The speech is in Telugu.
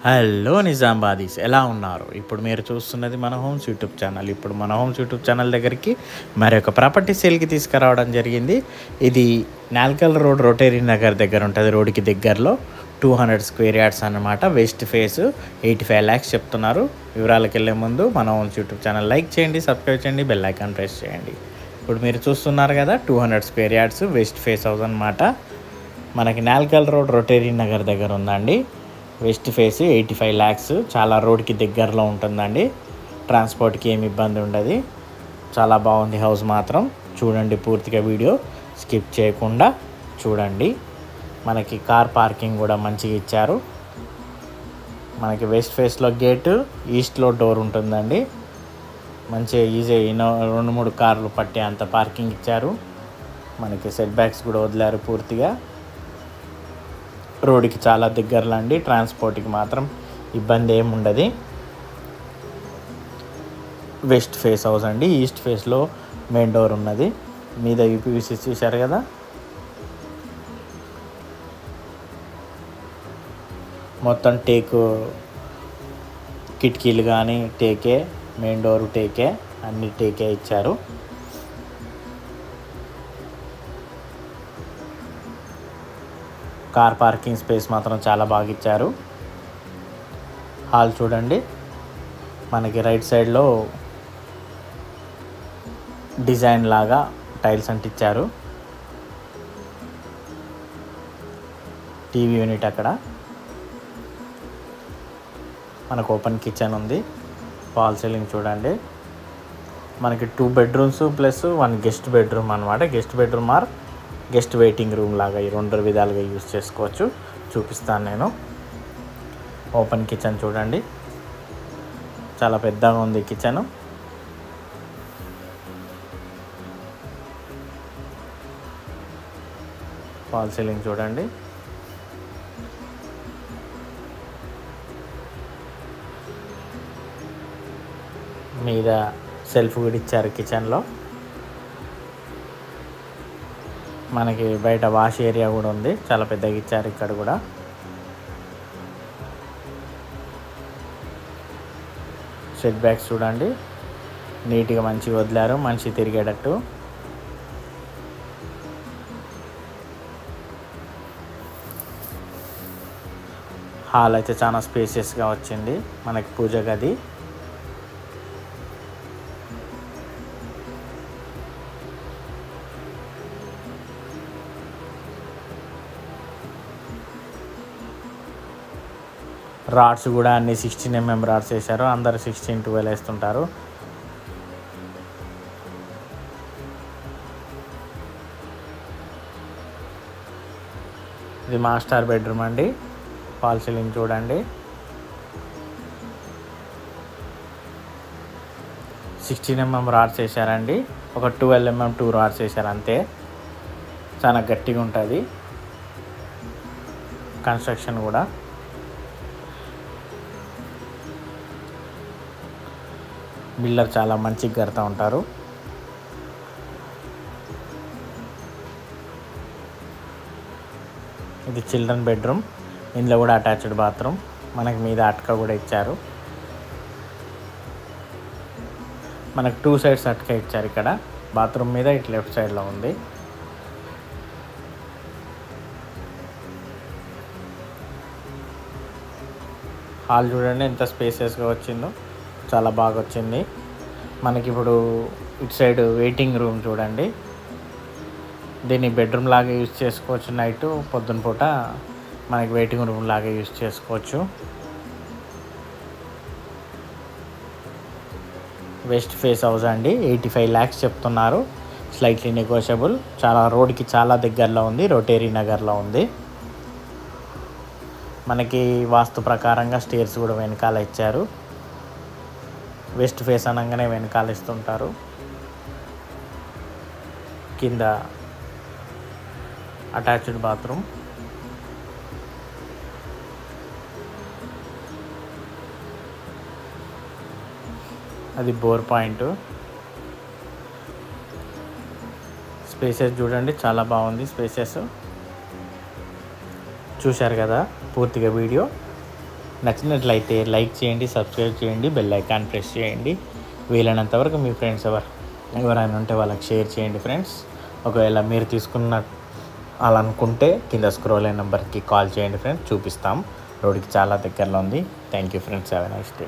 హలో నిజామాబాదీస్ ఎలా ఉన్నారు? ఇప్పుడు మీరు చూస్తున్నది మన హోమ్స్ యూట్యూబ్ ఛానల్. ఇప్పుడు మన హోమ్స్ యూట్యూబ్ ఛానల్ దగ్గరికి మరొక ప్రాపర్టీ సేల్కి తీసుకురావడం జరిగింది. ఇది నాల్కల్ రోడ్ రోటరీ నగర్ దగ్గర ఉంటుంది. రోడ్డుకి దగ్గరలో 200 స్క్వేర్ యార్డ్స్ అన్నమాట. వెస్ట్ ఫేస్ 85 lakhs చెప్తున్నారు. వివరాలకు వెళ్ళే ముందు మన హోమ్స్ యూట్యూబ్ ఛానల్ లైక్ చేయండి, సబ్స్క్రైబ్ చేయండి, బెల్ ఐకాన్ ప్రెస్ చేయండి. ఇప్పుడు మీరు చూస్తున్నారు కదా 200 square yards west face house అన్నమాట. మనకి నాల్కల్ రోడ్ రోటరీ నగర్ దగ్గర ఉందండి. వెస్ట్ ఫేస్ 85 lakhs, చాలా రోడ్కి దగ్గరలో ఉంటుందండి. ట్రాన్స్పోర్ట్కి ఏమి ఇబ్బంది ఉండదు. చాలా బాగుంది హౌస్ మాత్రం. చూడండి, పూర్తిగా వీడియో స్కిప్ చేయకుండా చూడండి. మనకి కార్ పార్కింగ్ కూడా మంచిగా ఇచ్చారు. మనకి వెస్ట్ ఫేస్లో గేటు, ఈస్ట్లో డోర్ ఉంటుందండి. మంచిగా ఈజీ 2-3 కార్లు పట్టే అంత పార్కింగ్ ఇచ్చారు. మనకి సెట్ బ్యాక్స్ కూడా వదిలారు పూర్తిగా. రోడ్డుకి చాలా దగ్గరలో అండి. ట్రాన్స్పోర్ట్కి మాత్రం ఇబ్బంది ఏమి ఉండదు. వెస్ట్ ఫేస్ హౌస్ అండి. ఈస్ట్ ఫేస్లో మెయిన్ డోర్ ఉన్నది. మీద యూపీవీసీ చూశారు కదా. మొత్తం టేకు కిటికీలు కానీ టేకే, మెయిన్ డోరు టేకే, అన్ని టేకే ఇచ్చారు. కార్ పార్కింగ్ స్పేస్ మాత్రం చాలా బాగా ఇచ్చారు. హాల్ చూడండి, మనకి రైట్ సైడ్లో డిజైన్ లాగా టైల్స్ అంటించారు. టీవీ యూనిట్ అక్కడ. మనకు ఓపెన్ కిచెన్ ఉంది. ఫాల్ సీలింగ్ చూడండి. మనకి 2 bedrooms ప్లస్ 1 గెస్ట్ బెడ్రూమ్ అనమాట. Guest bedroom are guest waiting room లాగా ఈ 2 విధాలుగా యూజ్ చేసుకోవచ్చు. చూపిస్తాను నేను. ఓపెన్ కిచెన్ చూడండి, చాలా పెద్దగా ఉంది కిచెన్. ఫాల్ సీలింగ్ చూడండి. మీద సెల్ఫ్ కూడా ఇచ్చారు కిచెన్లో. మనకి బయట వాష్ ఏరియా కూడా ఉంది. చాలా పెద్దగా ఇచ్చారు ఇక్కడ కూడా. సెట్ బ్యాక్స్ చూడండి, నీట్గా మంచిగా వదిలారు, మనిషి తిరిగేటట్టు. హాల్ అయితే చాలా స్పేసియస్గా వచ్చింది. మనకి పూజ గది. రాడ్స్ కూడా అన్ని 16 mm రాడ్స్ వేశారు. అందరు 16-12 వేస్తుంటారు. ఇది మాస్టర్ బెడ్రూమ్ అండి. ఫాల్ సీలింగ్ చూడండి. 16 mm రాడ్స్ వేశారండి. ఒక 12 mm 2 రాడ్స్ వేశారు అంతే. చాలా గట్టిగా ఉంటుంది కన్స్ట్రక్షన్ కూడా. బిల్డర్ చాలా మంచిగా కడతా ఉంటారు. ఇది చిల్డ్రన్ బెడ్రూమ్. ఇందులో కూడా అటాచ్డ్ బాత్రూమ్. మనకి మీద అటక కూడా ఇచ్చారు. మనకు 2 sides అటక ఇచ్చారు. ఇక్కడ బాత్రూమ్ మీద ఇటు లెఫ్ట్ సైడ్లో ఉంది. హాల్ చూడండి ఎంత స్పేసియస్గా వచ్చిందో, చాలా బాగా వచ్చింది. మనకి ఇప్పుడు ఇటు సైడ్ వెయిటింగ్ రూమ్ చూడండి. దీన్ని బెడ్రూమ్ లాగా యూజ్ చేసుకోవచ్చు. నైట్ పొద్దున పూట మనకి వెయిటింగ్ రూమ్ లాగా యూజ్ చేసుకోవచ్చు. వెస్ట్ ఫేస్ హౌస్ అండి. 85 lakhs చెప్తున్నారు. Slightly negotiable. చాలా రోడ్కి చాలా దగ్గరలో ఉంది. రోటరీ నగర్లో ఉంది. మనకి వాస్తు ప్రకారంగా స్టేర్స్ కూడా వెనకాల ఇచ్చారు. వెస్ట్ ఫేస్ అనగానే వెనకాల ఇస్తుంటారు. కింద అటాచ్డ్ బాత్రూమ్. అది బోర్ పాయింట్. స్పేసెస్ చూడండి, చాలా బాగుంది స్పేసెస్. చూశారు కదా పూర్తిగా వీడియో. నచ్చినట్లయితే లైక్ చేయండి, సబ్స్క్రైబ్ చేయండి, బెల్ ఐకాన్ ప్రెస్ చేయండి. వీలైనంత వరకు మీ ఫ్రెండ్స్ ఎవరైనా ఉంటే వాళ్ళకి షేర్ చేయండి ఫ్రెండ్స్. ఒకవేళ మీరు తీసుకున్న అలా అనుకుంటే కింద స్క్రోల్ అయిన నెంబర్కి కాల్ చేయండి ఫ్రెండ్స్, చూపిస్తాం. రోడ్కి చాలా దగ్గరలో ఉంది. Thank you friends, have a nice day.